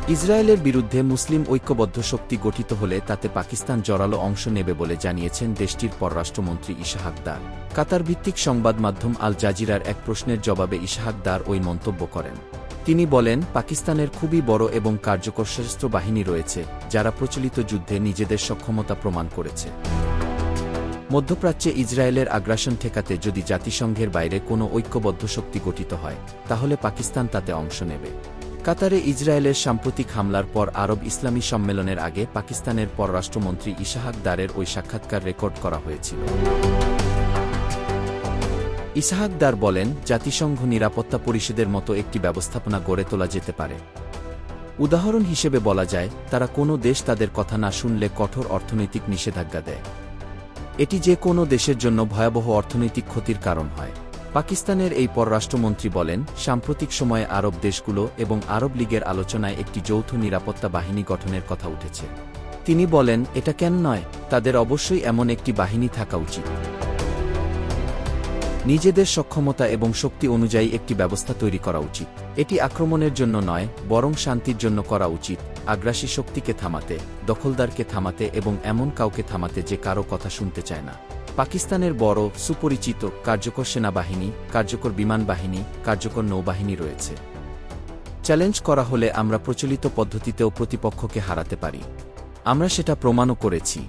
ইসরায়েলের বিরুদ্ধে মুসলিম ঐক্যবদ্ধ শক্তি গঠিত হলে তাতে পাকিস্তান জোরালো অংশ নেবে বলে জানিয়েছেন দেশটির পররাষ্ট্রমন্ত্রী ইশাহাক দার। কাতার ভিত্তিক সংবাদ মাধ্যম আল জাজিরার এক প্রশ্নের জবাবে ইশাহাক দার ওই মন্তব্য করেন। তিনি বলেন, পাকিস্তানের খুবই বড় এবং কার্যকর সশস্ত্র বাহিনী রয়েছে, যারা প্রচলিত যুদ্ধে নিজেদের সক্ষমতা প্রমাণ করেছে। মধ্যপ্রাচ্যে ইসরায়েলের আগ্রাসন ঠেকাতে যদি জাতিসংঘের বাইরে কোনো ঐক্যবদ্ধ শক্তি গঠিত হয়, তাহলে পাকিস্তান তাতে অংশ নেবে। কাতারে ইসরায়েলের সাম্প্রতিক হামলার পর আরব ইসলামী সম্মেলনের আগে পাকিস্তানের পররাষ্ট্রমন্ত্রী ইশাহাক দারের ওই সাক্ষাৎকার রেকর্ড করা হয়েছিল। ইশাহাক দার বলেন, জাতিসংঘ নিরাপত্তা পরিষদের মতো একটি ব্যবস্থাপনা গড়ে তোলা যেতে পারে। উদাহরণ হিসেবে বলা যায়, তারা কোনো দেশ তাদের কথা না শুনলে কঠোর অর্থনৈতিক নিষেধাজ্ঞা দেয়। এটি যে কোনো দেশের জন্য ভয়াবহ অর্থনৈতিক ক্ষতির কারণ হয়। পাকিস্তানের এই পররাষ্ট্রমন্ত্রী বলেন, সাম্প্রতিক সময়ে আরব দেশগুলো এবং আরব লীগের আলোচনায় একটি যৌথ নিরাপত্তা বাহিনী গঠনের কথা উঠেছে। তিনি বলেন, এটা কেন নয়, তাদের অবশ্যই এমন একটি বাহিনী থাকা উচিত। নিজেদের সক্ষমতা এবং শক্তি অনুযায়ী একটি ব্যবস্থা তৈরি করা উচিত। এটি আক্রমণের জন্য নয়, বরং শান্তির জন্য করা উচিত, আগ্রাসী শক্তিকে থামাতে, দখলদারকে থামাতে এবং এমন কাউকে থামাতে যে কারো কথা শুনতে চায় না। পাকিস্তানের বড়, সুপরিচিত, কার্যকর সেনাবাহিনী, কার্যকর বিমান বাহিনী, কার্যকর নৌবাহিনী রয়েছে। চ্যালেঞ্জ করা হলে আমরা প্রচলিত পদ্ধতিতেও প্রতিপক্ষকে হারাতে পারি। আমরা সেটা প্রমাণও করেছি।